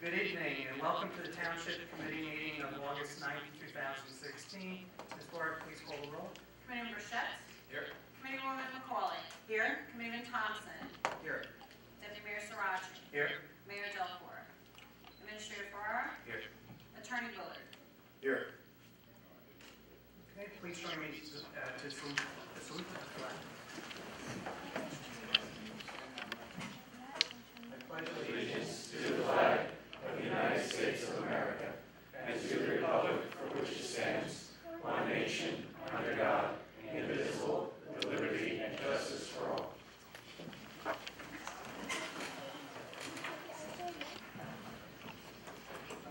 Good evening and welcome to the Township Committee meeting of August 9th, 2016. Ms. Barr, please call the roll. Committeeman Burchett. Here. Committeewoman McCauley. Here. Committeeman Thompson. Here. Deputy Mayor Sirachi. Here. Mayor Delcor. Administrator Farrar. Here. Attorney Bullard. Here. Okay, please join me to salute the flag. I pledge allegiance to the flag of the United States of America and to the republic for which it stands, one nation, under God, indivisible, with liberty and justice for all.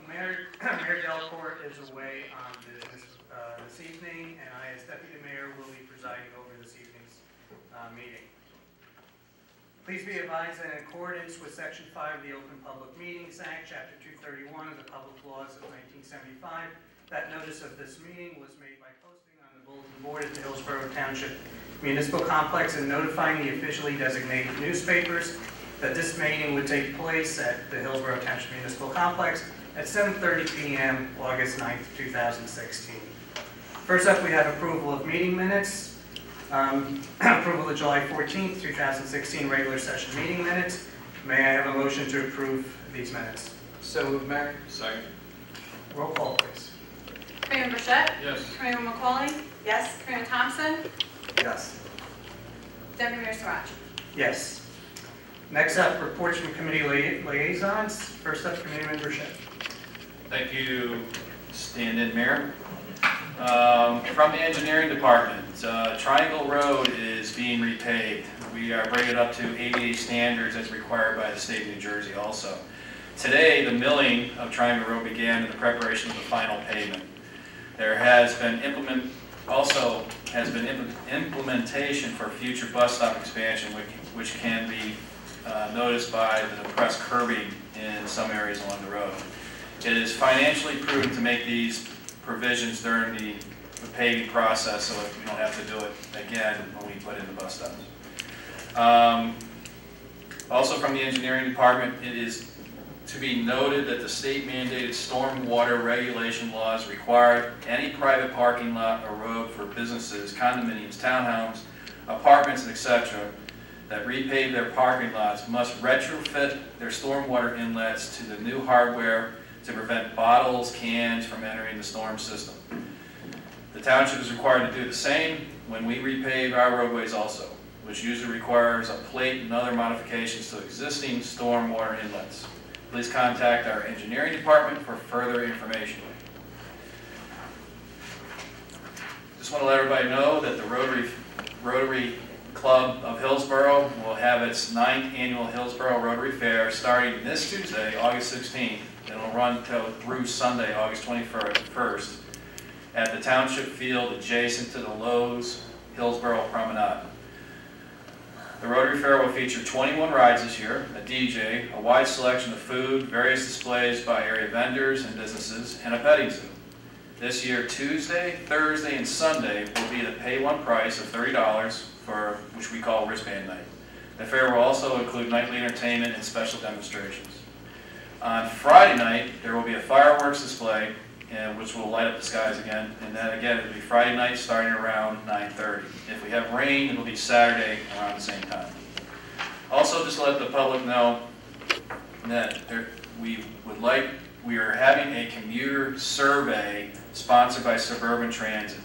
Mayor Delcor is away on business this evening, and I, as Deputy Mayor, will be presiding over this evening's meeting. Please be advised that in accordance with Section 5 of the Open Public Meetings Act, Chapter 231 of the Public Laws of 1975, that notice of this meeting was made by posting on the bulletin board at the Hillsborough Township Municipal Complex and notifying the officially designated newspapers that this meeting would take place at the Hillsborough Township Municipal Complex at 7:30 p.m. August 9th, 2016. First up, we have approval of meeting minutes. Approval of July 14th, 2016 regular session meeting minutes. May I have a motion to approve these minutes? So moved, Mayor. Second. Roll call, please. Committeeman Burchett. Yes. Committeewoman McCauley. Yes. Committeeman Thompson. Yes. Deputy Mayor Sirachi. Yes. Next up, reports from committee liaisons. First up, Committeeman Burchett. Thank you, stand-in Mayor. From the engineering department, Triangle Road is being repaved. We are bringing it up to ADA standards as required by the state of New Jersey also. Today, the milling of Triangle Road began in the preparation of the final pavement. There has been implementation for future bus stop expansion, which can be noticed by the depressed curbing in some areas along the road. It is financially prudent to make these provisions during the paving process so that we don't have to do it again when we put in the bus stops. Also from the engineering department, it is to be noted that the state mandated stormwater regulation laws require any private parking lot or road for businesses, condominiums, townhomes, apartments, etc. that repave their parking lots must retrofit their stormwater inlets to the new hardware to prevent bottles, cans from entering the storm system. The township is required to do the same when we repave our roadways also, which usually requires a plate and other modifications to existing stormwater inlets. Please contact our engineering department for further information. Just want to let everybody know that the Rotary Club of Hillsborough will have its 9th annual Hillsborough Rotary Fair starting this Tuesday, August 16th. It'll run through Sunday, August 21st, at the Township Field adjacent to the Lowe's Hillsborough Promenade. The Rotary Fair will feature 21 rides this year, a DJ, a wide selection of food, various displays by area vendors and businesses, and a petting zoo. This year, Tuesday, Thursday, and Sunday will be the pay one price of $30 for which we call wristband night. The fair will also include nightly entertainment and special demonstrations. On Friday night, there will be a fireworks display, which will light up the skies again. And then again, it'll be Friday night starting around 9:30. If we have rain, it'll be Saturday around the same time. Also, just to let the public know that we are having a commuter survey sponsored by Suburban Transit.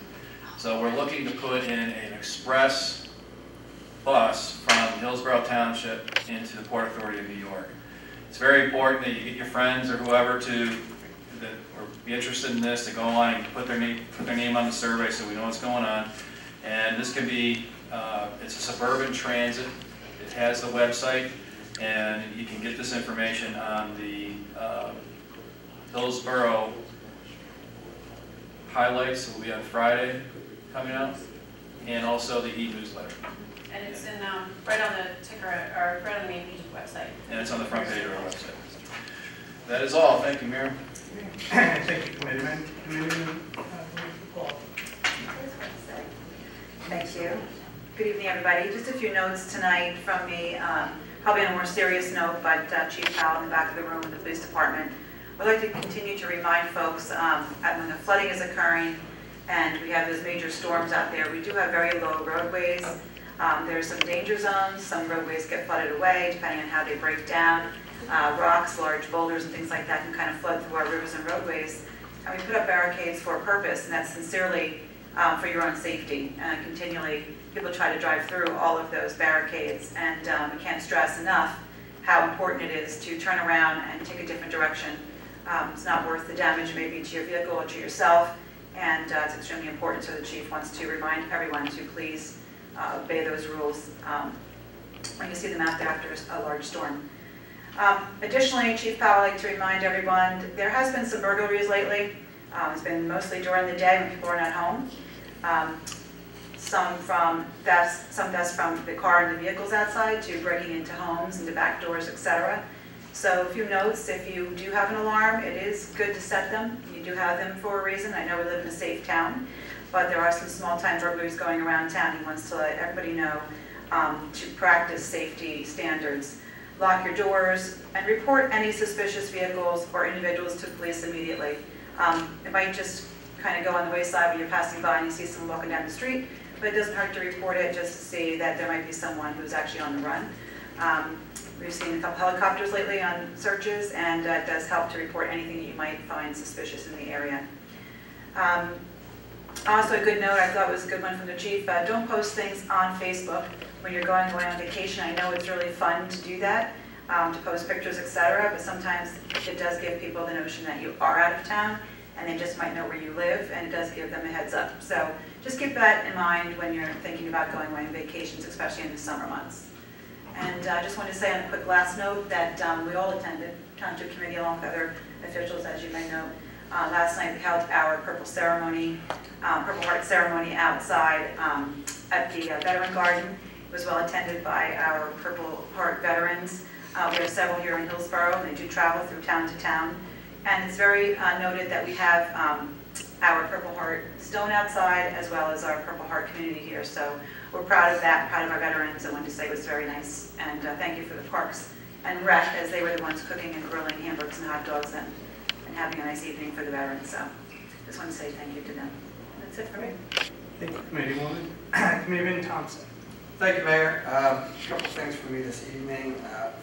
So we're looking to put in an express bus from Hillsborough Township into the Port Authority of New York. It's very important that you get your friends or whoever that be interested in this to go on and put their name on the survey so we know what's going on. And this can be, it's a Suburban Transit. It has the website, and you can get this information on the Hillsborough highlights that will be on Friday coming out, and also the e-newsletter. And it's in right on the ticker, or right on the main page of the website. And it's on the front page of our website. That is all. Thank you, Mayor. Thank you, Committeeman. Thank you. Good evening, everybody. Just a few notes tonight from me. probably on a more serious note, but Chief Powell in the back of the room in the police department would like to continue to remind folks when the flooding is occurring and we have those major storms out there, we do have very low roadways. There's some danger zones. Some roadways get flooded away depending on how they break down. Rocks, large boulders, and things like that can kind of flood through our rivers and roadways. And we put up barricades for a purpose, and that's sincerely for your own safety. Continually, people try to drive through all of those barricades, and we can't stress enough how important it is to turn around and take a different direction. It's not worth the damage maybe to your vehicle or to yourself, and it's extremely important. So the chief wants to remind everyone to please obey those rules when you see them out there after a large storm. Additionally, Chief Powell would like to remind everyone there has been some burglaries lately. It's been mostly during the day when people are not home. Some thefts from the car and the vehicles outside to breaking into homes, into back doors, etc. So a few notes: if you do have an alarm, it is good to set them. You do have them for a reason. I know we live in a safe town, but there are some small-time burglaries going around town. He wants to let everybody know to practice safety standards. Lock your doors and report any suspicious vehicles or individuals to police immediately. It might just kind of go on the wayside when you're passing by and you see someone walking down the street, but it doesn't hurt to report it just to see that there might be someone who's actually on the run. We've seen a couple helicopters lately on searches, and it does help to report anything that you might find suspicious in the area. Also, a good note I thought was a good one from the chief: don't post things on Facebook when you're going away on vacation. I know it's really fun to do that, to post pictures, etc., but sometimes it does give people the notion that you are out of town, and they just might know where you live, and it does give them a heads up. So just keep that in mind when you're thinking about going away on vacations, especially in the summer months. And I just want to say on a quick last note that we all attended, Township Committee along with other officials, as you may know. Last night we held our Purple Heart ceremony outside at the Veteran Garden. It was well attended by our Purple Heart veterans. We have several here in Hillsborough, and they do travel through town to town. And it's very noted that we have our Purple Heart stone outside, as well as our Purple Heart community here. So we're proud of that, proud of our veterans. I wanted to say it was very nice. And thank you for the Parks and Rec, as they were the ones cooking and grilling hamburgers and hot dogs and having a nice evening for the veterans. So just want to say thank you to them. That's it for me. Thank you, Committeewoman. Committeeman Thompson. Thank you, Mayor. A couple things for me this evening.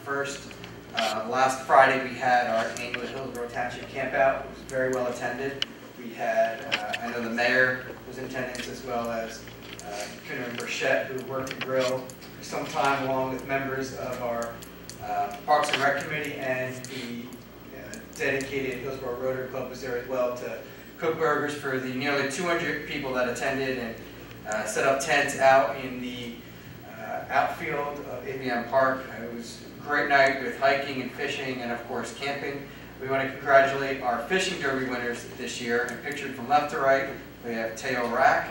First, last Friday we had our annual Hillsborough Township Campout. It was very well attended. We had, I know the mayor was in attendance, as well as Cooner and Burchett, who worked the grill for some time, along with members of our Parks and Rec Committee, and the dedicated Hillsborough Rotary Club was there as well to cook burgers for the nearly 200 people that attended, and set up tents out in the outfield of ABM Park. It was a great night with hiking and fishing, and of course camping. We want to congratulate our fishing derby winners this year, and pictured from left to right we have Teo Rack,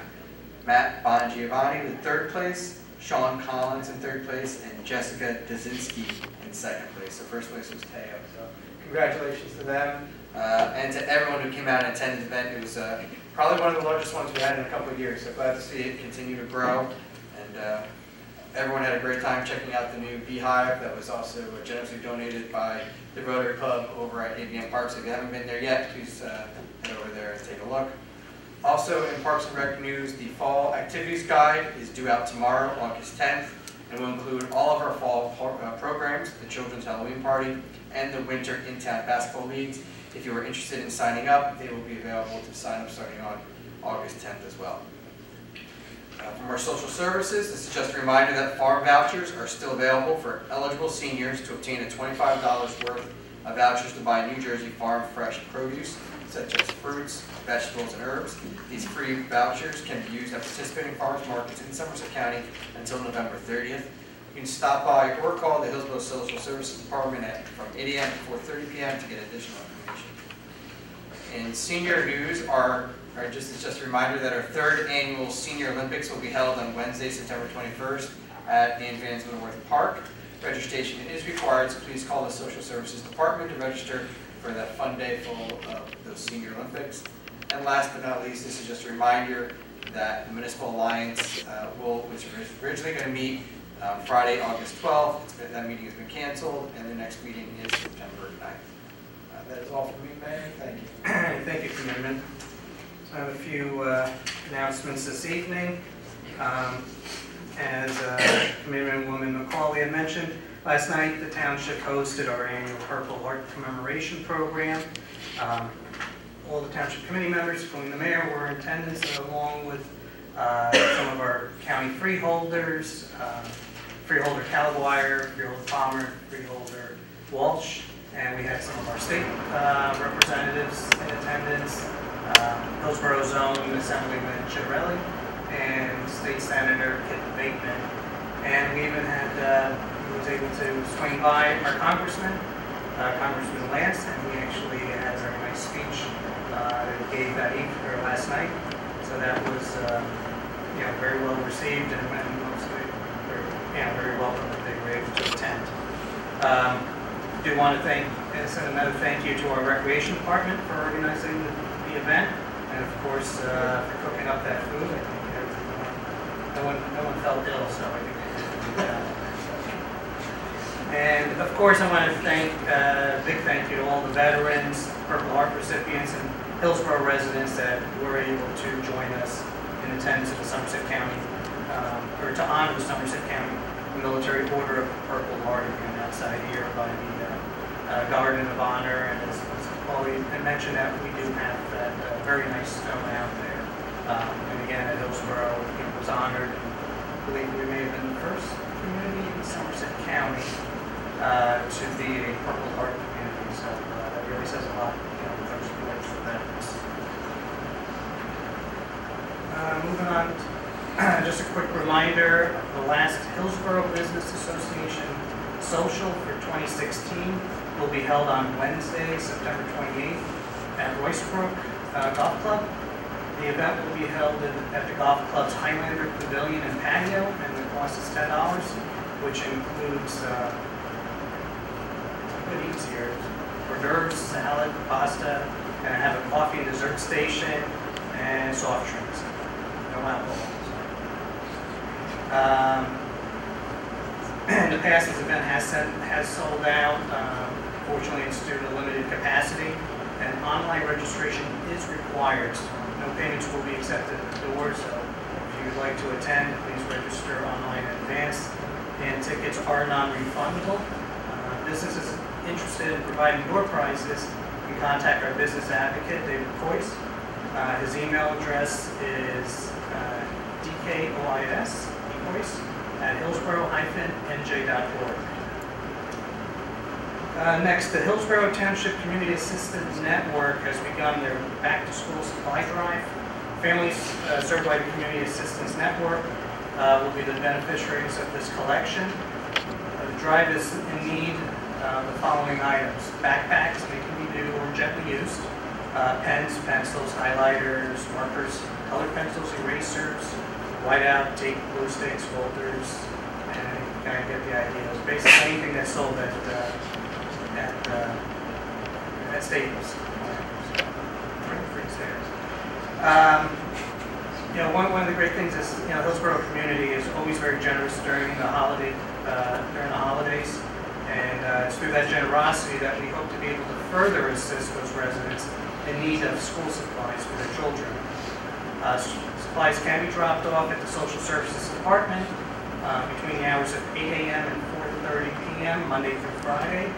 Matt Bongiovanni in third place, Sean Collins in third place, and Jessica Dazinski in second place. So first place was Teo. So congratulations to them, and to everyone who came out and attended the event. It was probably one of the largest ones we had in a couple of years, so glad to see it continue to grow. And everyone had a great time checking out the new beehive that was also generously donated by the Rotary Club over at ABM Park. So if you haven't been there yet, please head over there and take a look. Also in Parks and Rec news, the Fall Activities Guide is due out tomorrow, August 10th, and will include all of our fall programs, the Children's Halloween Party, and the Winter In-Town Basketball Leagues. If you are interested in signing up, they will be available to sign up starting on August 10th as well. From our social services, this is just a reminder that farm vouchers are still available for eligible seniors to obtain a $25 worth of vouchers to buy New Jersey farm fresh produce, such as fruits, vegetables, and herbs. These free vouchers can be used at participating farmers markets in Somerset County until November 30th. You can stop by or call the Hillsborough Social Services Department from 8 a.m. to 4:30 p.m. to get additional information. In senior news, it's just a reminder that our third annual Senior Olympics will be held on Wednesday, September 21st at Ann Vans Middleworth Park. Registration is required, so please call the Social Services Department to register for that fun day full of those Senior Olympics. And last but not least, this is just a reminder that the Municipal Alliance, which was originally going to meet Friday, August 12th. That meeting has been canceled, and the next meeting is September 9th. That is all for me, Mayor. Thank you. Thank you, Committeeman. So I have a few announcements this evening. As Committeeman Woman McCauley had mentioned, last night the township hosted our annual Purple Heart commemoration program. All the township committee members, including the mayor, were in attendance, along with some of our county freeholders, freeholder Calguire, freeholder Palmer, freeholder Walsh, and we had some of our state representatives in attendance, Hillsborough Zone Assemblyman Chiarelli, and State Senator Kit Bateman. And we even had, he was able to swing by our Congressman Lance, and we actually had a very nice speech that he gave that evening, or last night. So that was, very well received, and mostly, very welcome that they were able to attend. Do want to send another thank you to our Recreation Department for organizing the event, and of course, for cooking up that food. I think no one felt ill, so I think they did a good job. And of course, I want to thank, big thank you to all the veterans, Purple Heart recipients, and Hillsborough residents that were able to join us in attendance at the Somerset County, or to honor the Somerset County Military Order of Purple Heart, again, outside here by the Garden of Honor. And as Chloe had mentioned, that we do have that very nice stone out there. And again, at Hillsborough, it was honored. I believe we may have been the first community in Somerset County to be a Purple Heart community. So that really says a lot, first words for veterans. Moving on, just a quick reminder, the last Hillsborough Business Association Social for 2016 will be held on Wednesday, September 28th at Roycebrook Golf Club. The event will be held at the golf club's Highlander Pavilion and Patio, and the cost is $10, which includes what eats here: hors d'oeuvres, salad, pasta, and I have a coffee and dessert station and soft drinks. No alcohol. In the past, this event has sold out. Fortunately, it's due to limited capacity, and online registration is required. So no payments will be accepted at the door, so if you would like to attend, please register online in advance. And tickets are non-refundable. Businesses interested in providing door prizes can contact our business advocate, David Coyce. His email address is dkois@hillsborough-nj.org. Next, the Hillsborough Township Community Assistance Network has begun their back-to-school supply drive. Families served by the Community Assistance Network will be the beneficiaries of this collection. The drive is in need of the following items: backpacks, they can be new or gently used, pens, pencils, highlighters, markers, colored pencils, erasers, whiteout, tape, glue sticks, folders, and you kind of get the idea. It's basically anything that's sold at Staples. One of the great things is, Hillsborough community is always very generous during the holidays, and it's through that generosity that we hope to be able to further assist those residents in need of school supplies for their children. Supplies can be dropped off at the Social Services Department between the hours of 8 a.m. and 4:30 p.m. Monday through Friday,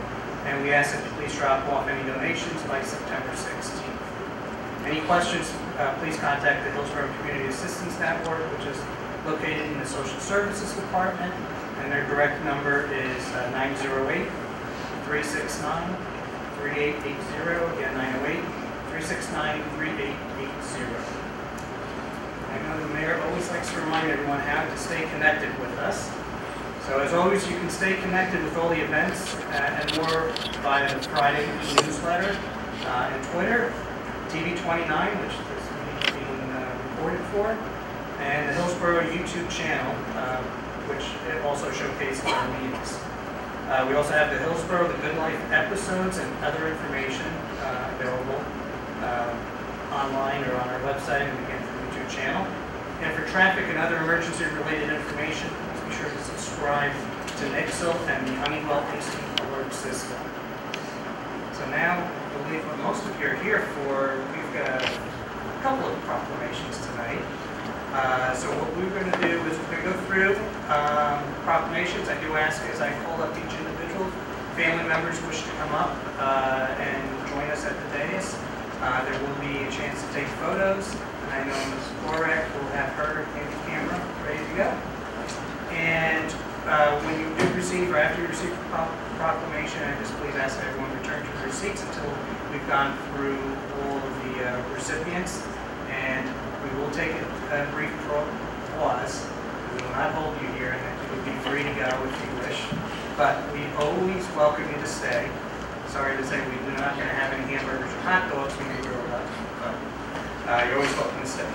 and we ask that you please drop off any donations by September 16th. Any questions, please contact the Hillsborough Community Assistance Network, which is located in the Social Services Department, and their direct number is 908-369-3880, again 908-369-3880. I know the mayor always likes to remind everyone how to stay connected with us. So as always, you can stay connected with all the events and more via the Friday newsletter and Twitter, TV29, which this meeting is being recorded for, and the Hillsborough YouTube channel, which also showcases our meetings. We also have the Hillsborough The Good Life episodes and other information available online or on our website, and again, the YouTube channel. And for traffic and other emergency-related information, please be sure to subscribe subscribe to Nixle and the Honeywell Instant Alert System. So now, I believe what most of you are here for, we've got a couple of proclamations tonight. So what we're going to do is we're going to go through proclamations. I do ask as I call up each individual, family members wish to come up and join us at the dais. There will be a chance to take photos. And I know Ms. Borak will have her camera ready to go. And when you do receive, or after you receive the proclamation, I just please ask that everyone return to their seats until we've gone through all of the recipients. And we will take a brief pause. We will not hold you here, and you will be free to go if you wish. But we always welcome you to stay. Sorry to say we do not going to have any hamburgers or hot dogs when you grow up, but you're always welcome to stay.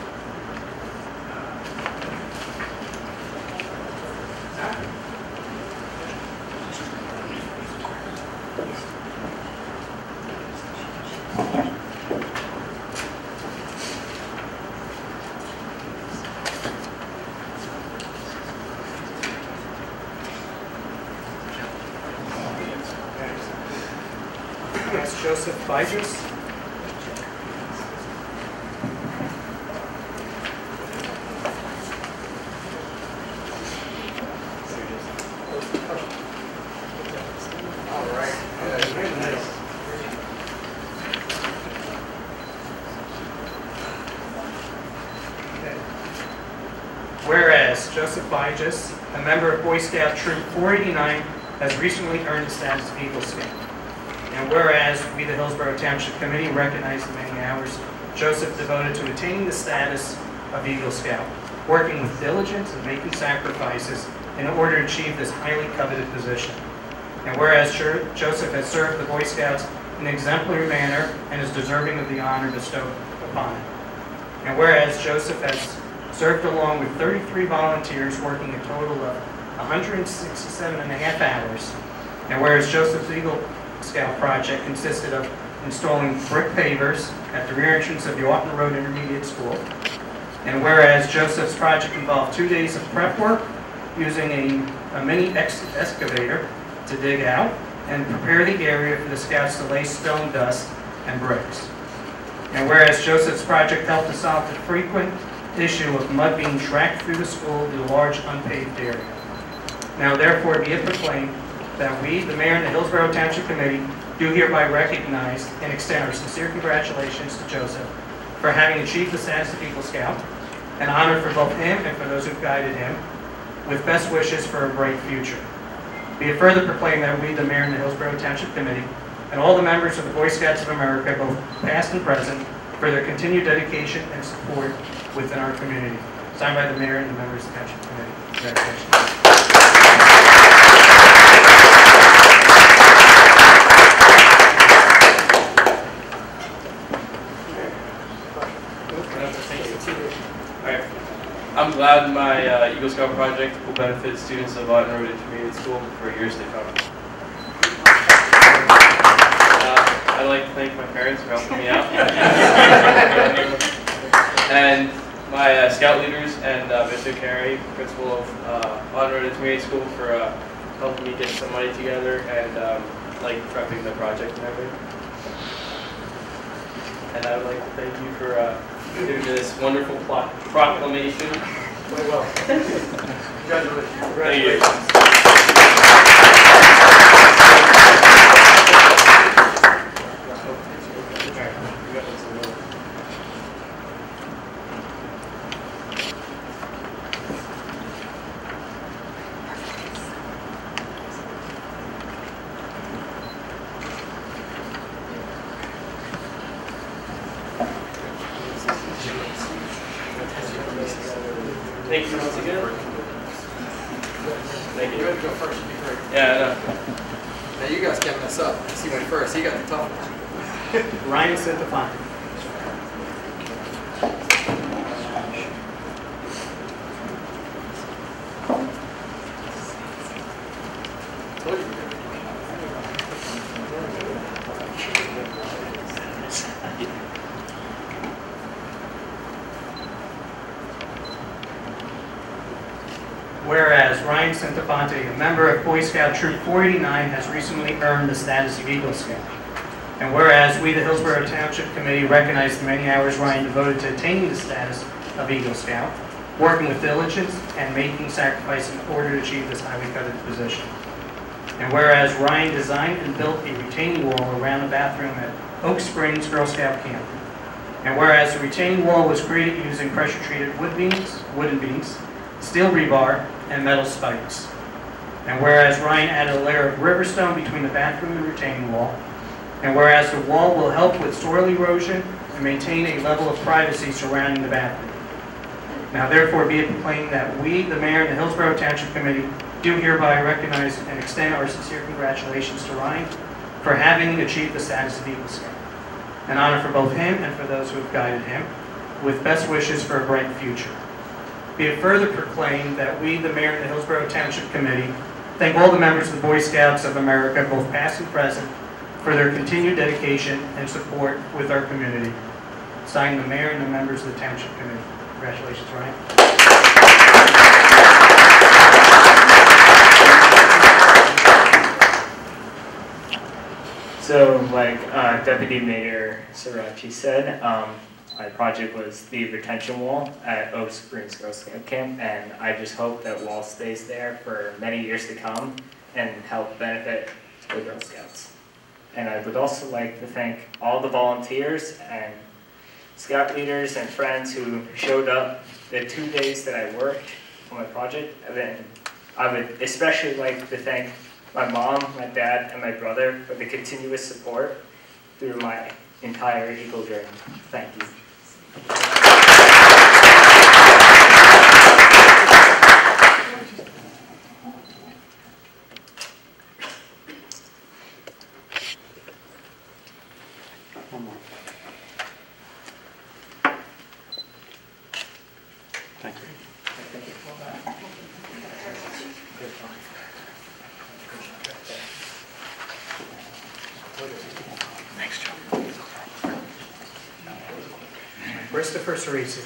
That's Joseph Biges. All right. Whereas Joseph Biges, a member of Boy Scout Troop 489, has recently earned the status of Eagle Scout. And whereas we, the Hillsborough Township Committee, recognize the many hours Joseph devoted to attaining the status of Eagle Scout, working with diligence and making sacrifices in order to achieve this highly coveted position. And whereas Joseph has served the Boy Scouts in an exemplary manner and is deserving of the honor bestowed upon him. And whereas Joseph has served along with 33 volunteers working a total of 167.5 hours. And whereas Joseph's Eagle Scout project consisted of installing brick pavers at the rear entrance of the Orton Road Intermediate School. And whereas Joseph's project involved 2 days of prep work using a mini excavator to dig out and prepare the area for the Scouts to lay stone dust and bricks. And whereas Joseph's project helped to solve the frequent issue of mud being tracked through the school to the large unpaved area. Now therefore be it proclaimed that we, the Mayor and the Hillsborough Township Committee, do hereby recognize and extend our sincere congratulations to Joseph for having achieved the status of Eagle Scout, an honor for both him and for those who've guided him, with best wishes for a bright future. Be it further proclaimed that we, the Mayor and the Hillsborough Township Committee, and all the members of the Boy Scouts of America, both past and present, for their continued dedication and support within our community. Signed by the Mayor and the members of the Township Committee. Congratulations. I'm glad my Eagle Scout project will benefit students of Orton Road Intermediate School for years to come. I'd like to thank my parents for helping me out. And my Scout leaders and Mr. Carey, principal of Orton Road Intermediate School, for helping me get some money together and like prepping the project and everything. And I would like to thank you for doing this wonderful proclamation. Very well. Congratulations. Thank you. Thank you once again. Thank you. You're going to go first. You'd be great. Yeah, I know. Now you guys can't mess up. He went first. He got the tough one. Ryan Santafani. Told you. Whereas Ryan Fonte, a member of Boy Scout Troop 489, has recently earned the status of Eagle Scout. And whereas we, the Hillsborough Township Committee, recognize the many hours Ryan devoted to attaining the status of Eagle Scout, working with diligence and making sacrifice in order to achieve this highly coveted position. And whereas Ryan designed and built a retaining wall around the bathroom at Oak Springs Girl Scout Camp. And whereas the retaining wall was created using pressure-treated wooden beams, steel rebar, and metal spikes. And whereas Ryan added a layer of riverstone between the bathroom and retaining wall. And whereas the wall will help with soil erosion and maintain a level of privacy surrounding the bathroom. Now therefore be it proclaimed that we, the Mayor and the Hillsborough Township Committee, do hereby recognize and extend our sincere congratulations to Ryan for having achieved the status of Eagle Scout. An honor for both him and for those who have guided him, with best wishes for a bright future. Be it further proclaimed that we, the Mayor and the Hillsborough Township Committee, thank all the members of the Boy Scouts of America, both past and present, for their continued dedication and support with our community. Signed, the Mayor and the members of the Township Committee. Congratulations, Ryan. So, like Deputy Mayor Sirachi said, my project was the retention wall at Oak Springs Girl Scout Camp, and I just hope that wall stays there for many years to come and help benefit the Girl Scouts. And I would also like to thank all the volunteers and Scout leaders and friends who showed up the 2 days that I worked on my project. And then I would especially like to thank my mom, my dad, and my brother for the continuous support through my entire Eagle journey. Thank you. Thank you. Thanks, Joe. Christopher Cerisi.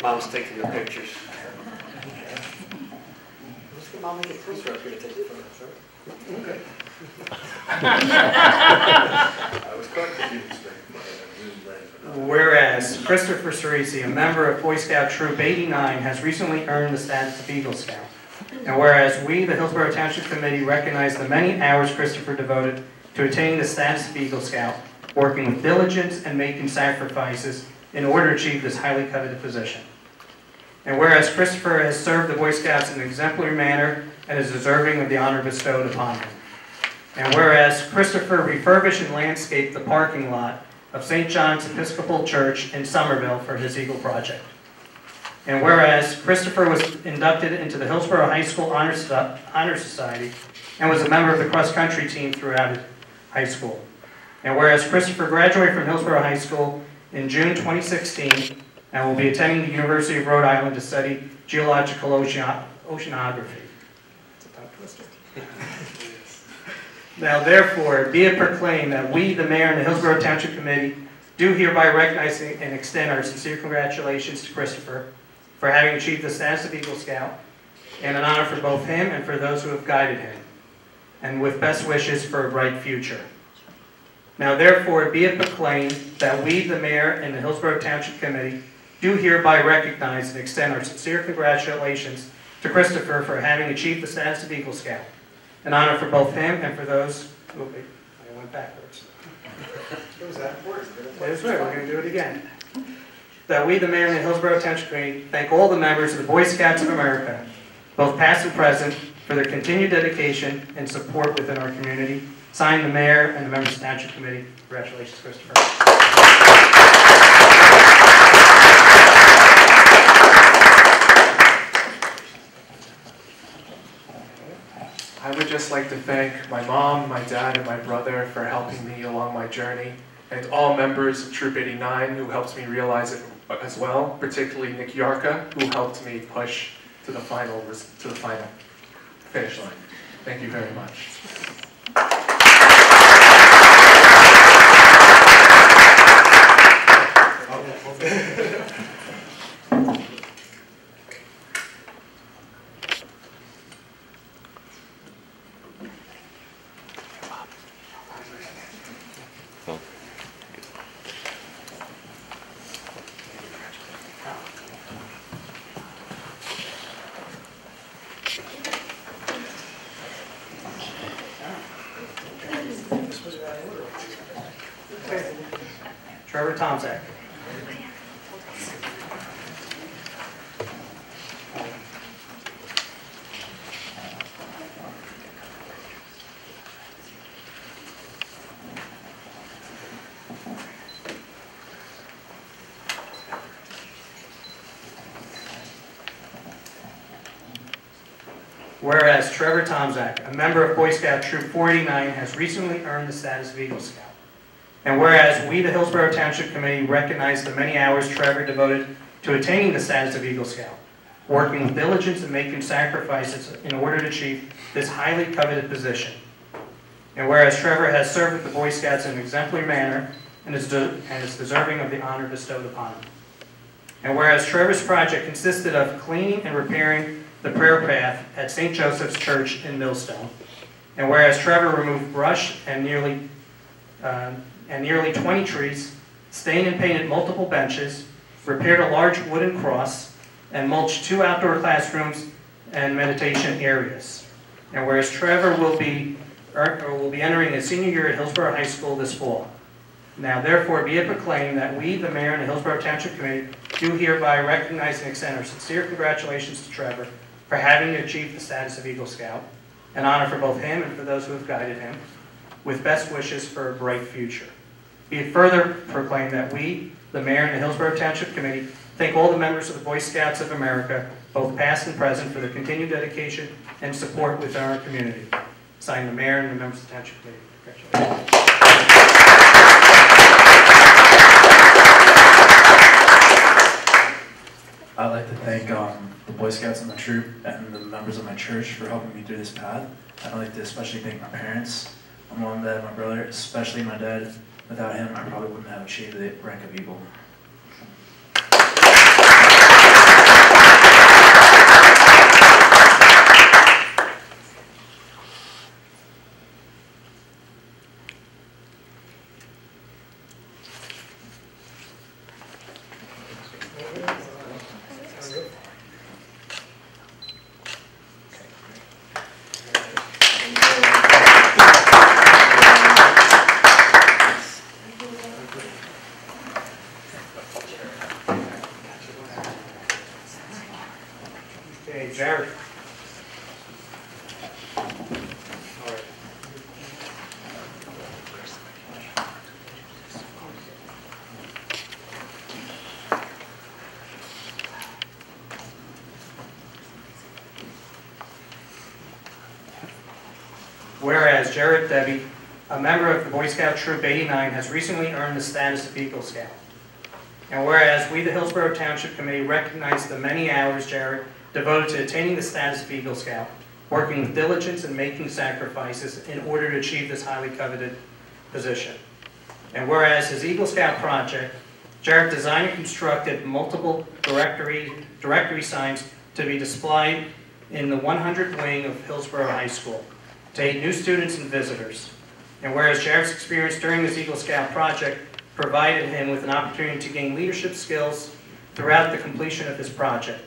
Mom's taking the pictures. Let's get Mom to get closer up here to take the photos, right? Okay. I was correcting you. Whereas Christopher Cerisi, a member of Boy Scout Troop 89, has recently earned the status of Eagle Scout. And whereas we, the Hillsborough Township Committee, recognize the many hours Christopher devoted to attaining the status of Eagle Scout, working with diligence and making sacrifices in order to achieve this highly coveted position. And whereas Christopher has served the Boy Scouts in an exemplary manner and is deserving of the honor bestowed upon him. And whereas Christopher refurbished and landscaped the parking lot of St. John's Episcopal Church in Somerville for his Eagle Project. And whereas Christopher was inducted into the Hillsborough High School Honor Society and was a member of the cross-country team throughout high school. And whereas Christopher graduated from Hillsborough High School in June 2016 and will be attending the University of Rhode Island to study geological oceanography. It's a tongue twister. Now therefore, be it proclaimed that we, the Mayor and the Hillsborough Township Committee, do hereby recognize and extend our sincere congratulations to Christopher for having achieved the status of Eagle Scout, and an honor for both him and for those who have guided him, and with best wishes for a bright future. Now therefore, be it proclaimed that we, the Mayor and the Hillsborough Township Committee, do hereby recognize and extend our sincere congratulations to Christopher for having achieved the status of Eagle Scout. An honor for both him and for those who will be. I went backwards. What was that? That's right, we're going to do it again. That we, the Mayor and the Hillsborough Township Committee, thank all the members of the Boy Scouts of America, both past and present, for their continued dedication and support within our community. Signed, the Mayor and the members of the Township Committee. Congratulations, Christopher. I would just like to thank my mom, my dad, and my brother for helping me along my journey, and all members of Troop 89 who helped me realize as well, particularly Nick Yarka, who helped me push to the final finish line. Thank you very much. Trevor Tomczak. Whereas Trevor Tomczak, a member of Boy Scout Troop 489, has recently earned the status of Eagle Scout. And whereas we, the Hillsborough Township Committee, recognize the many hours Trevor devoted to attaining the status of Eagle Scout, working with diligence and making sacrifices in order to achieve this highly coveted position. And whereas Trevor has served with the Boy Scouts in an exemplary manner and is deserving of the honor bestowed upon him. And whereas Trevor's project consisted of cleaning and repairing the prayer path at St. Joseph's Church in Millstone. And whereas Trevor removed brush and nearly 20 trees, stained and painted multiple benches, repaired a large wooden cross, and mulched 2 outdoor classrooms and meditation areas. And whereas Trevor will be entering his senior year at Hillsborough High School this fall. Now therefore be it proclaimed that we, the Mayor and the Hillsborough Township Committee, do hereby recognize and extend our sincere congratulations to Trevor for having achieved the status of Eagle Scout, an honor for both him and for those who have guided him, with best wishes for a bright future. Be it further proclaimed that we, the Mayor and the Hillsborough Township Committee, thank all the members of the Boy Scouts of America, both past and present, for their continued dedication and support within our community. Signed, the Mayor and the members of the Township Committee. Congratulations. I'd like to thank the Boy Scouts in my troop and the members of my church for helping me through this path. I'd like to especially thank my parents, my mom, dad, my brother, especially my dad. Without him, I probably wouldn't have achieved the rank of Eagle. Okay, Jared. Whereas Jared Debbie, a member of the Boy Scout Troop 89, has recently earned the status of Eagle Scout. And whereas we, the Hillsborough Township Committee, recognize the many hours Jared devoted to attaining the status of Eagle Scout, working with diligence and making sacrifices in order to achieve this highly coveted position. And whereas his Eagle Scout project, Jared designed and constructed multiple directory signs to be displayed in the 100 wing of Hillsborough High School to aid new students and visitors. And whereas Jared's experience during his Eagle Scout project provided him with an opportunity to gain leadership skills throughout the completion of his project.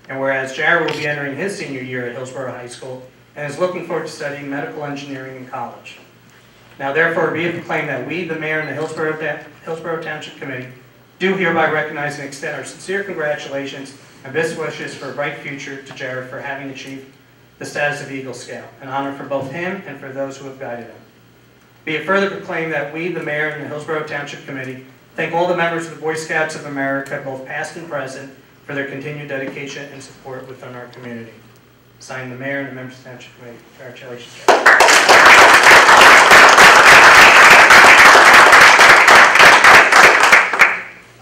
And whereas Jared will be entering his senior year at Hillsborough High School and is looking forward to studying medical engineering in college. Now therefore be it proclaimed that we, the Mayor and the Hillsborough Township Committee, do hereby recognize and extend our sincere congratulations and best wishes for a bright future to Jared for having achieved the status of Eagle Scout, an honor for both him and for those who have guided him. Be it further proclaimed that we, the Mayor and the Hillsborough Township Committee, thank all the members of the Boy Scouts of America, both past and present, for their continued dedication and support within our community. Signed, the Mayor and the members of the Township Committee. Congratulations, Jared.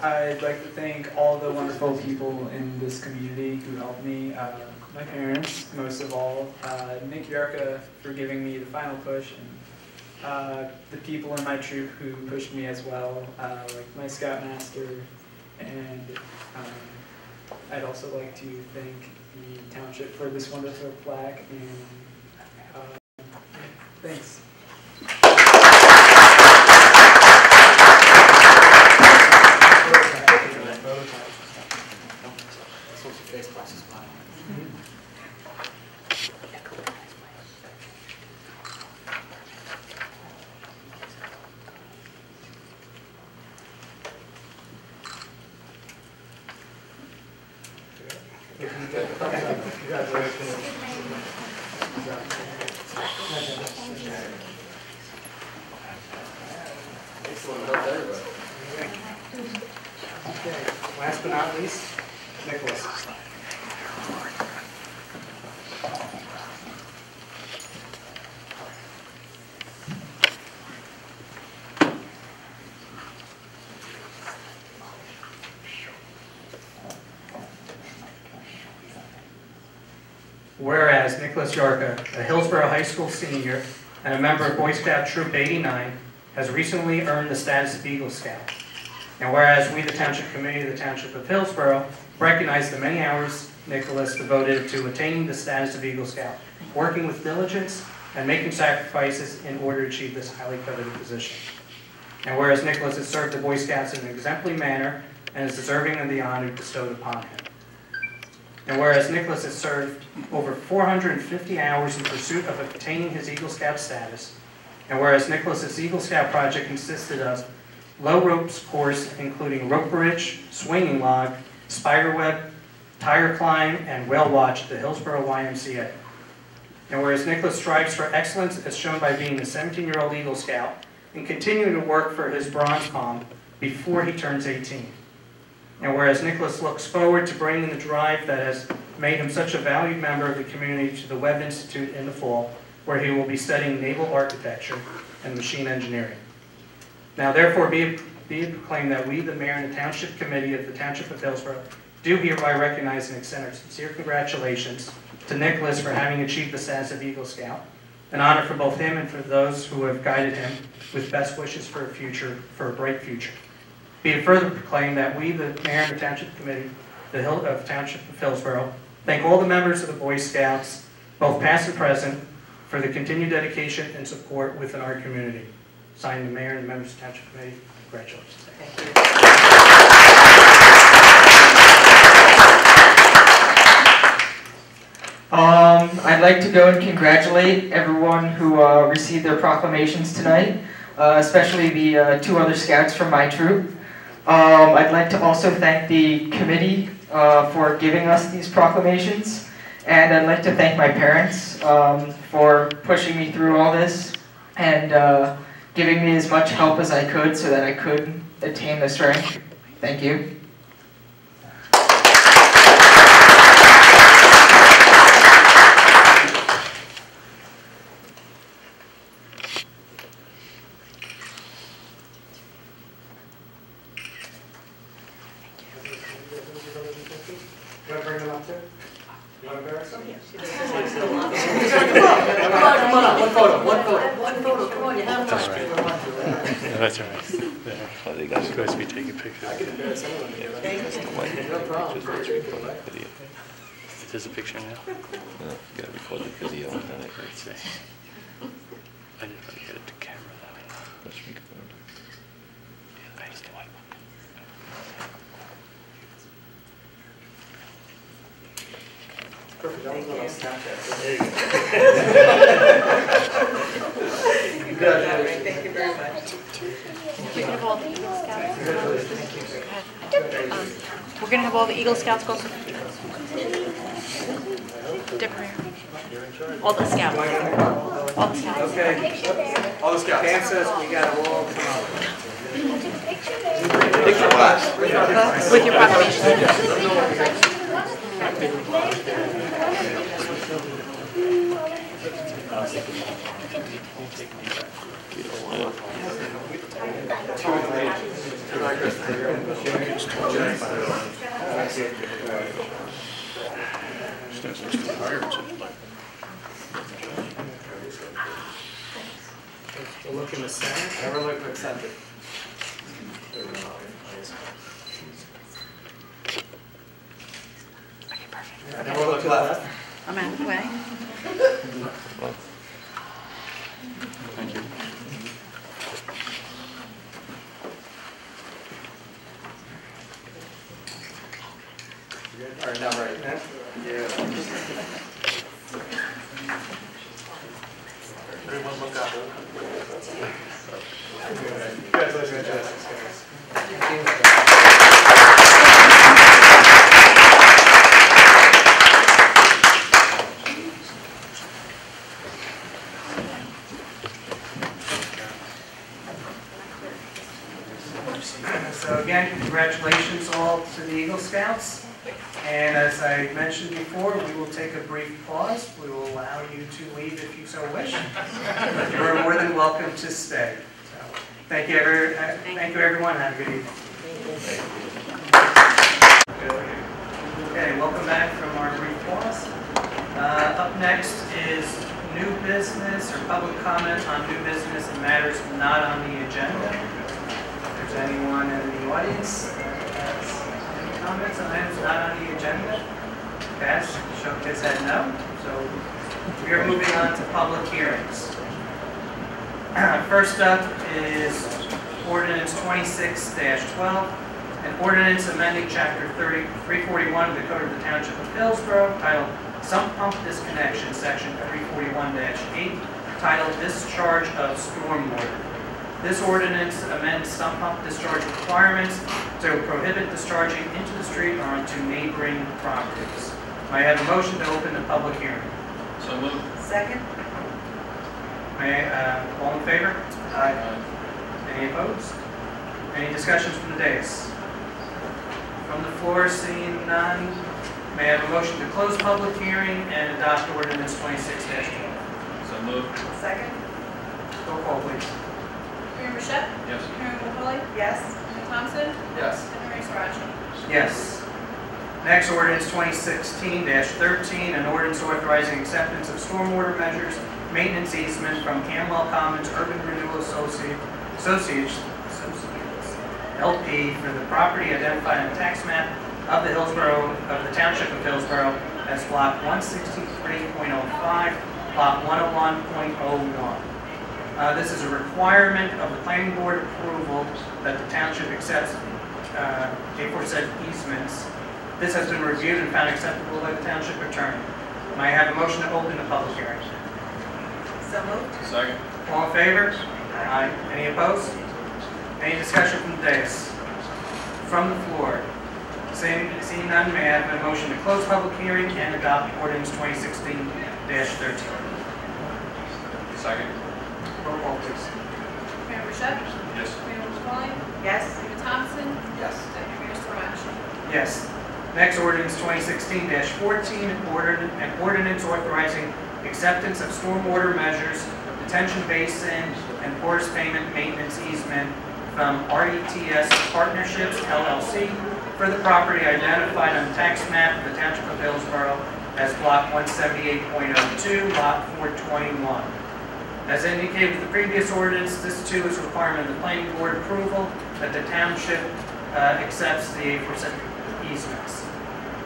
I'd like to thank all the wonderful people in this community who helped me. My parents, most of all, Nick Yarka for giving me the final push, and the people in my troop who pushed me as well, like my scoutmaster, and I'd also like to thank the township for this wonderful plaque, and thanks. Last but not least, Nicholas. Whereas Nicholas Yarka, a Hillsborough High School senior and a member of Boy Scout Troop 89, has recently earned the status of Eagle Scout. And whereas we, the Township Committee of the Township of Hillsborough, recognize the many hours Nicholas devoted to attaining the status of Eagle Scout, working with diligence and making sacrifices in order to achieve this highly coveted position. And whereas Nicholas has served the Boy Scouts in an exemplary manner and is deserving of the honor bestowed upon him. And whereas Nicholas has served over 450 hours in pursuit of obtaining his Eagle Scout status, and whereas Nicholas's Eagle Scout project consisted of low ropes course including rope bridge, swinging log, spider web, tire climb, and whale watch at the Hillsborough YMCA. And whereas Nicholas strives for excellence as shown by being a 17-year-old Eagle Scout and continuing to work for his bronze palm before he turns 18. And whereas Nicholas looks forward to bringing the drive that has made him such a valued member of the community to the Webb Institute in the fall, where he will be studying naval architecture and machine engineering. Now therefore be it proclaimed that we, the Mayor and the Township Committee of the Township of Hillsborough, do hereby recognize and extend our sincere congratulations to Nicholas for having achieved the status of Eagle Scout, an honor for both him and for those who have guided him with best wishes for a bright future. Be it further proclaimed that we, the Mayor and the Township Committee of Township of Hillsborough, thank all the members of the Boy Scouts, both past and present, for the continued dedication and support within our community. Signed, the Mayor and the members of the Township Committee. Congratulations. Thank you. I'd like to go and congratulate everyone who received their proclamations tonight, especially the two other scouts from my troop. I'd like to also thank the committee for giving us these proclamations, and I'd like to thank my parents for pushing me through all this and giving me as much help as I could so that I could attain this rank. Thank you. You want to bring them up too? You want to embarrass them? Come on, one photo, come on, you have That's right. No, that's all right. Well, they got supposed to be taking pictures. I can embarrass anyone. No problem. Video. There's a picture now? No, you gotta record the video and then Let's see. I just want to get it to camera that way. let's record. Yeah, I just don't want Perfect. That was on Snapchat. There you go. Congratulations. Thank you very much. We're gonna have all the Eagle Scouts. We're gonna have all the Eagle Scouts go. Different. All the scouts. All the scouts. Okay. All the scouts. Dan says we got to all come out. Picture class. With your proclamation. You don't want it. We'll look in the center. Never look at center. Never look left. I'm out of the way. Thank you. All right, now right. Yeah. Everyone look up. So again, congratulations all to the Eagle Scouts. And as I mentioned before, we will take a brief pause. We will allow you to leave if you so wish. But you are more than welcome to stay. So, thank you everyone. Have a good evening. Okay, welcome back from our brief pause. Up next is new business or public comment on new business and matters not on the agenda. If there's anyone in the audience that has any comments on items not on the agenda, pass, show his head no. So we are moving on to public hearings. First up is ordinance 26-12, an ordinance amending chapter 341 of the Code of the Township of Hillsborough, titled Sump Pump Disconnection, section 341-8, titled Discharge of Stormwater. This ordinance amends sump pump discharge requirements to prohibit discharging into the street or onto neighboring properties. May I have a motion to open the public hearing? So moved. Second? All in favor? Aye. Any opposed? Any discussions from the dais? From the floor, seeing none, may I have a motion to close public hearing and adopt ordinance 26-12? So moved. Second? Roll call, please. Mayor Mashat? Yes. Mayor Longfellow? Yes. Mayor Thompson? Yes. And Mayor Sarachi? Yes. Next, ordinance 2016-13, an ordinance authorizing acceptance of stormwater measures, maintenance easement from Camwell Commons Urban Renewal Associates, LP, for the property identified on the tax map of the Township of Hillsborough as block 163.05, lot 101.01. This is a requirement of the planning board approval that the township accepts aforesaid easements. This has been reviewed and found acceptable by the township attorney. May I have a motion to open the public hearing? So moved. Second. All in favor? Aye. Any opposed? Any discussion from the dais? From the floor? Seeing none, may I have a motion to close public hearing and adopt ordinance 2016-13? Second. Roll call, please. Mayor Mashat? Yes. Mayor Longfellow? Yes. Mayor Thompson? Yes. And Mayor Sarachi? Yes. Next, ordinance 2016-14, an ordinance authorizing acceptance of stormwater measures, detention basin, and porous payment maintenance easement from RETS Partnerships, LLC, for the property identified on the tax map of the Township of Hillsborough as block 178.02, lot 421. As indicated with the previous ordinance, this too is a requirement of the planning board approval that the township accepts the aforesaid easements.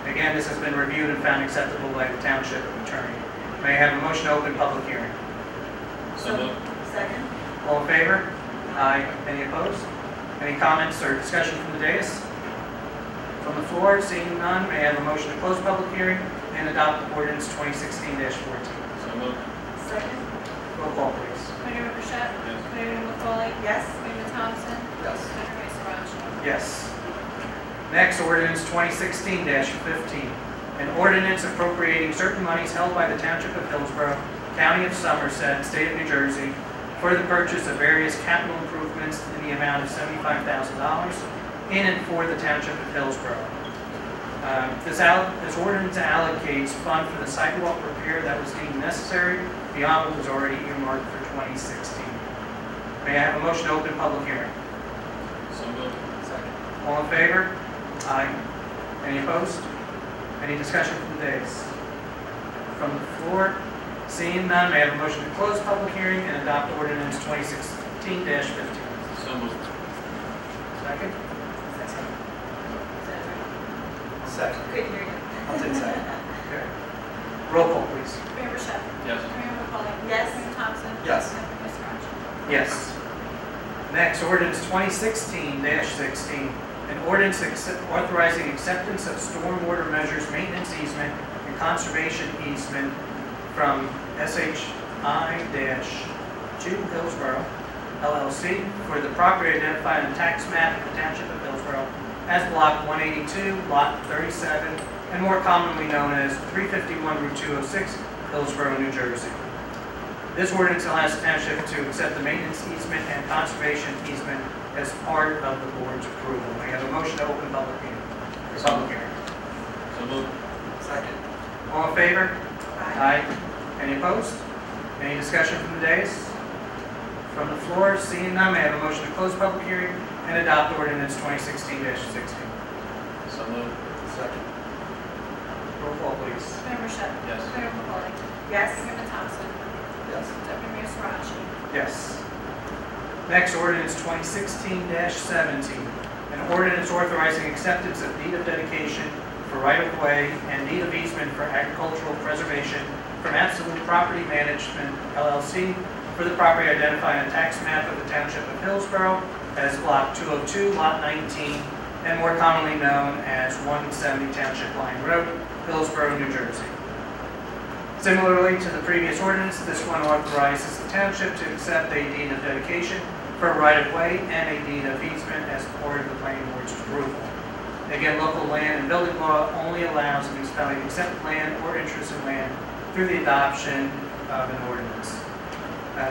Again, this has been reviewed and found acceptable by the township attorney. May I have a motion to open public hearing? So moved. Second? All in favor? Aye. Any opposed? Any comments or discussion from the dais? From the floor, seeing none, may I have a motion to close public hearing and adopt ordinance 2016-14? So moved. Second? Roll call, please. Mayor Mashat? Yes. Mayor Longfellow? Yes. Mayor Thompson? Yes. And Mayor Sarachi? Yes. Next, ordinance 2016-15, an ordinance appropriating certain monies held by the Township of Hillsborough, County of Somerset, State of New Jersey, for the purchase of various capital improvements in the amount of $75,000 in and for the Township of Hillsborough. This ordinance allocates fund for the sidewalk repair that was deemed necessary beyond what was already earmarked for 2016. May I have a motion to open public hearing? So moved. All in favor? Aye. Any opposed? Any discussion from the dais? From the floor? Seeing none, may I have a motion to close public hearing and adopt ordinance 2016-15? So moved. Second? Second. Couldn't hear you. I'll take second. Okay. Roll call, please. Mayor Burchett? Yes. Mayor McCauley? Yes. Mayor Thompson? Yes. Deputy Mayor Srirachi? Yes. Next, ordinance 2016-16, an ordinance authorizing acceptance of stormwater measures maintenance easement and conservation easement from SHI-2 Hillsborough LLC for the property identified on the tax map of the Township of Hillsborough as Block 182, Lot 37, and more commonly known as 351 Route 206, Hillsborough, New Jersey. This ordinance allows the township to accept the maintenance easement and conservation easement as part of the board's approval. We have a motion to open public hearing. Public hearing. So moved. Second. All in favor? Aye. Any opposed? Any discussion from the dais? From the floor, seeing none, may I have a motion to close public hearing and adopt ordinance 2016-16? So moved. Second. Roll call, please. Mayor Burchett? Yes. Mayor McCauley? Yes. Mayor Thompson? Yes. Deputy Mayor Srirachi? Yes. Next, ordinance 2016-17, an ordinance authorizing acceptance of deed of dedication for right-of-way and deed of easement for agricultural preservation from Absolute Property Management LLC for the property identified on the tax map of the Township of Hillsborough as Block 202, Lot 19, and more commonly known as 170 Township Line Road, Hillsborough, New Jersey. Similarly to the previous ordinance, this one authorizes the township to accept a deed of dedication for right-of-way and a deed of easement as part of the planning board's approval. Again, local land and building law only allows a municipality to accept land or interest in land through the adoption of an ordinance.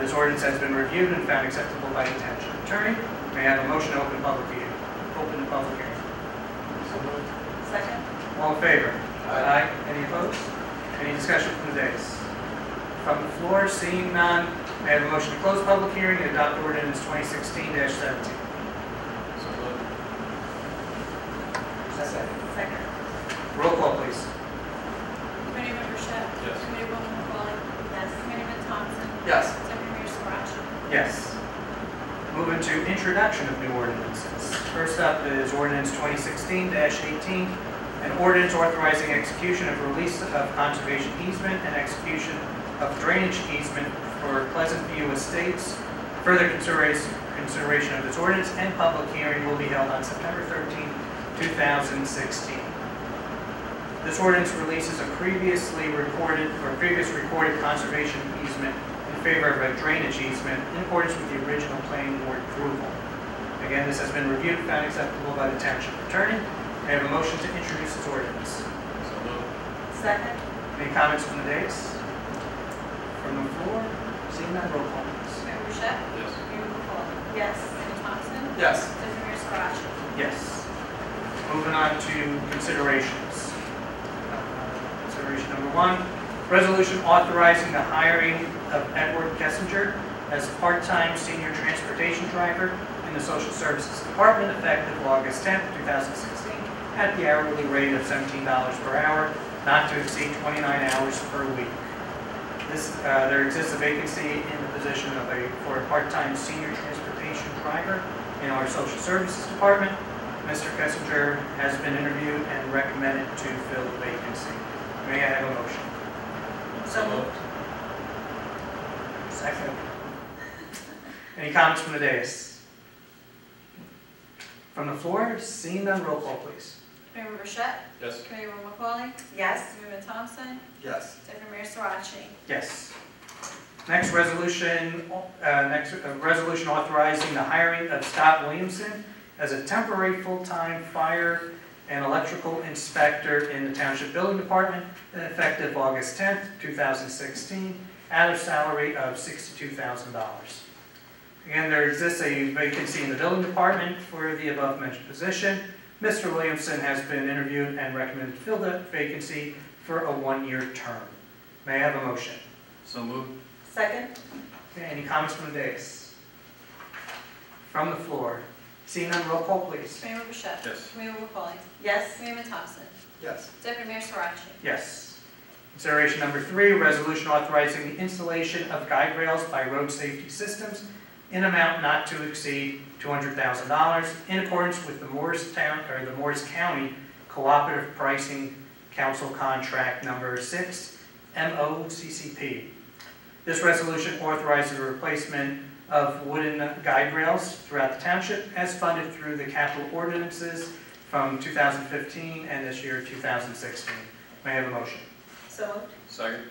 This ordinance has been reviewed and found acceptable by the township attorney. May I have a motion to open public hearing? Open the public hearing. Second? All in favor? Aye. Any opposed? Any discussion from the dais? From the floor, seeing none, may I have a motion to close public hearing and adopt ordinance 2016-17? So moved. Second. Roll call, please. Mayor Burchett? Yes. Mayor McCauley? Yes. Mayor Thompson? Yes. Deputy Mayor Srirachi? Yes. Moving to introduction of new ordinances. First up is ordinance 2016-18, an ordinance authorizing execution of release of conservation easement and execution of drainage easement for Pleasant View Estates. Further consideration of this ordinance and public hearing will be held on September 13, 2016. This ordinance releases a previous recorded conservation easement in favor of a drainage easement in accordance with the original planning board approval. Again, this has been reviewed and found acceptable by the township attorney. May I have a motion to introduce this ordinance? So moved. Second? Any comments from the dais? From the floor? Seeing none, roll call, please. Mayor Burchett? Yes. Mayor McCauley? Yes. Mayor Thompson? Yes. Deputy Mayor Srirachi? Yes. Moving on to considerations. Consideration number one, resolution authorizing the hiring of Edward Kessinger as part-time senior transportation driver in the Social Services Department effective August 10, 2016, at the hourly rate of $17 per hour, not to exceed 29 hours per week. There exists a vacancy in the position for a part-time senior transportation driver in our Social Services Department. Mr. Kessinger has been interviewed and recommended to fill the vacancy. May I have a motion? So moved. Second. Any comments from the dais? From the floor, seeing none, roll call, please. Mayor Burchett? Yes. Mayor McCauley? Yes. Mayor Thompson? Yes. Deputy Mayor Srirachi? Yes. Next resolution authorizing the hiring of Scott Williamson as a temporary full-time fire and electrical inspector in the Township Building Department, effective August 10th, 2016, at a salary of $62,000. Again, there exists a vacancy in the Building Department for the above-mentioned position. Mr. Williamson has been interviewed and recommended to fill the vacancy for a one-year term. May I have a motion? So moved. Second? Okay, any comments from the dais? From the floor? Seeing none, roll call, please. Mayor Robichaud. Yes. Mayor McCauley. Yes. Mayor Thompson. Yes. Deputy Mayor Sarachi. Yes. Consideration number 3, resolution authorizing the installation of guide rails by Road Safety Systems in amount not to exceed $200,000 in accordance with the Morris County Cooperative Pricing Council Contract number 6, MOCCP. This resolution authorizes the replacement of wooden guide rails throughout the township as funded through the capital ordinances from 2015 and this year 2016. May I have a motion? So moved. Second.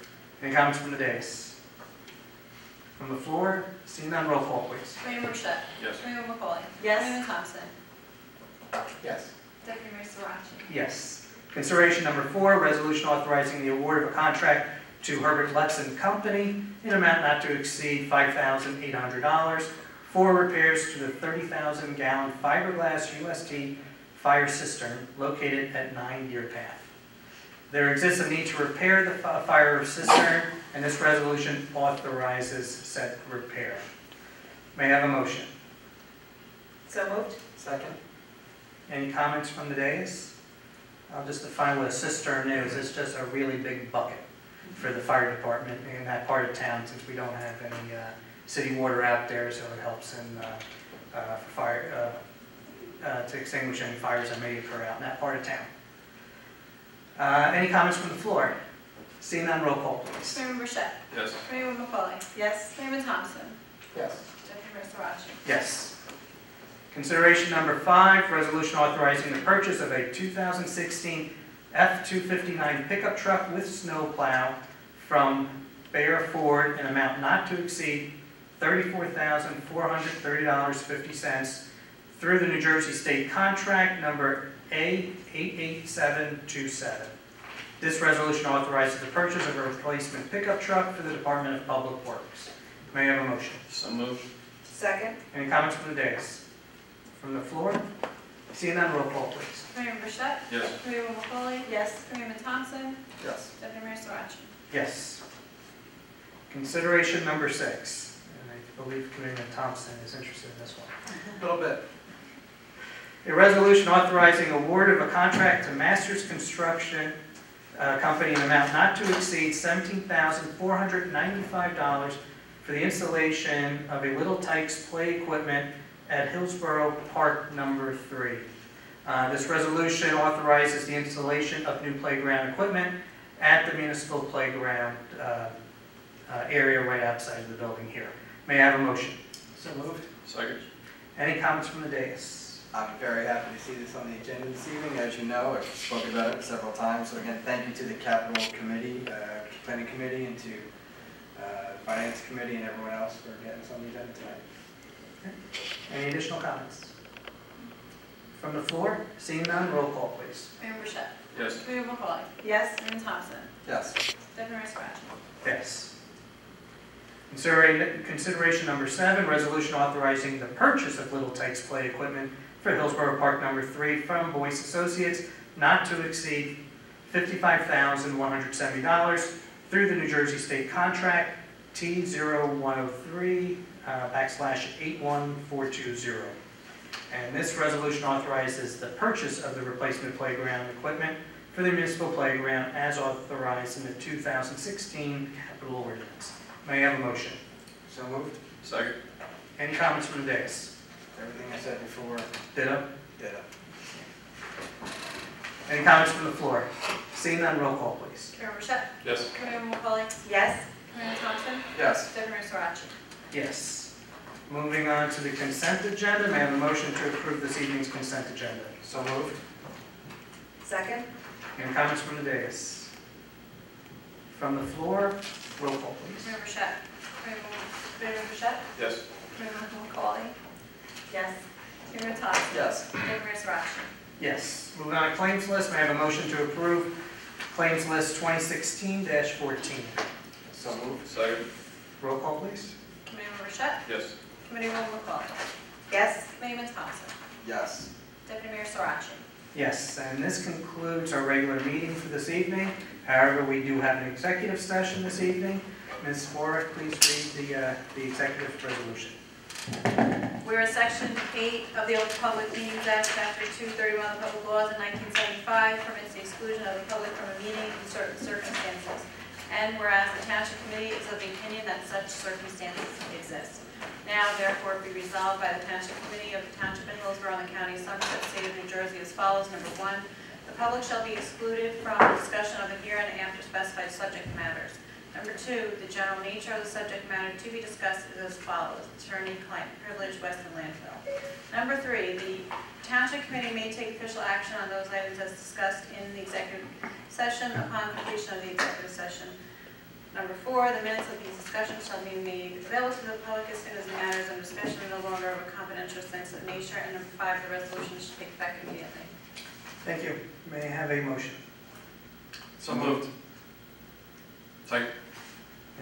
Any comments from the dais? From the floor, seeing none, roll call, please. Mayor Robichaud. Yes. Mayor McCauley. Yes. Mayor Thompson. Yes. Deputy Mayor Sarachi. Yes. Consideration number 4, resolution authorizing the award of a contract to Herbert Lutz and Company in amount not to exceed $5,800 for repairs to the 30,000-gallon fiberglass UST fire cistern located at 9 Deer Path. There exists a need to repair the fire cistern, and this resolution authorizes said repair. May I have a motion? So moved. Second. Any comments from the dais? I'll just define what a cistern is. It's just a really big bucket for the fire department in that part of town, since we don't have any city water out there, so it helps in for fire to extinguish any fires that may occur out in that part of town. Any comments from the floor? Seeing none, roll call, please. Mayor Robichaud. Yes. Mayor McCauley. Yes. Mayor Thompson. Yes. Deputy Mayor Sarachi. Yes. Consideration number 5, resolution authorizing the purchase of a 2016 F-259 pickup truck with snowplow from Bayer Ford in amount not to exceed $34,430.50 through the New Jersey State Contract number A88727. This resolution authorizes the purchase of a replacement pickup truck for the Department of Public Works. May I have a motion? So moved. Second. Any comments from the dais? From the floor? Seeing none, roll call, please. Mayor Robichaud. Yes. Mayor McCauley. Yes. Mayor Thompson. Yes. Deputy Mayor Sarachi. Yes. Consideration number 6, and I believe Committeeman Thompson is interested in this one. A little bit. A resolution authorizing award of a contract to Masters Construction Company in amount not to exceed $17,495 for the installation of a Little Tykes play equipment at Hillsborough Park number 3. This resolution authorizes the installation of new playground equipment at the municipal playground area right outside of the building here. May I have a motion? So moved. Second. Any comments from the dais? I'm very happy to see this on the agenda this evening. As you know, I've spoken about it several times. So again, thank you to the Capital Committee, Planning Committee, and to Finance Committee and everyone else for getting this on the agenda tonight. Any additional comments? From the floor? Seeing none, roll call, please. Mayor Robichaud. Yes. Mayor McCauley. Yes. Mayor Thompson. Yes. Deputy Mayor Sarachi. Yes. Consideration number 7, resolution authorizing the purchase of Little Tykes play equipment for Hillsborough Park number 3 from Boyce Associates not to exceed $55,170 through the New Jersey State Contract T0103/81420. And this resolution authorizes the purchase of the replacement playground equipment for the municipal playground as authorized in the 2016 capital ordinance. May I have a motion? So moved. Second. Any comments from the dais? Everything I said before. Ditto? Ditto. Any comments from the floor? Seeing none, roll call, please. Mayor Robichaud. Yes. Mayor McCauley. Yes. Mayor Thompson. Yes. Deputy Mayor Sarachi. Yes. Moving on to the consent agenda, may I have a motion to approve this evening's consent agenda? So moved. Second. Any comments from the dais? From the floor, roll call, please. Mayor Robichaud. Mayor Robichaud. Yes. Mayor McCauley. Yes. Mayor Thompson. Yes. Deputy Mayor Sarachi. Yes. Moving on to claims list, may I have a motion to approve claims list 2016-14? So moved. Second. Roll call, please. Mayor Robichaud. Yes. Committeewoman McCauley. Yes. Mayor Thompson. Yes. Deputy Mayor Sarachi. Yes, and this concludes our regular meeting for this evening. However, we do have an executive session this evening. Ms. Warwick, please read the executive resolution. Whereas Section 8 of the Open Public Meetings Act, Chapter 231 of the Public Laws in 1975 permits the exclusion of the public from a meeting in certain circumstances. And whereas the Township Committee is of the opinion that such circumstances exist. Now, therefore, be resolved by the Township Committee of the Township of Hillsborough and the County of Somerset, State of New Jersey as follows. Number 1, the public shall be excluded from discussion of the here and after specified subject matters. Number 2, the general nature of the subject matter to be discussed is as follows. Attorney-client privilege, Weston Landfill. Number 3, the Township Committee may take official action on those items as discussed in the executive session upon completion of the executive session. Number 4, the minutes of these discussions shall be made available to the public as soon as the matters under discussion are no longer of a confidential sensitive nature. And number 5, the resolution should take effect immediately. Thank you. May I have a motion? So moved. Second.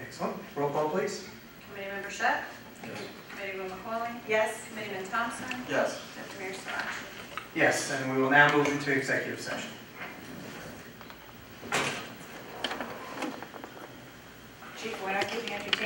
Excellent. Roll call, please. Committeemember Shett? Yes. Committeewoman McCauley? Yes. Committeeman Thompson? Yes. Deputy Mayor Sarachi? Yes, and we will now move into executive session. Chief, we're not keeping entertainment.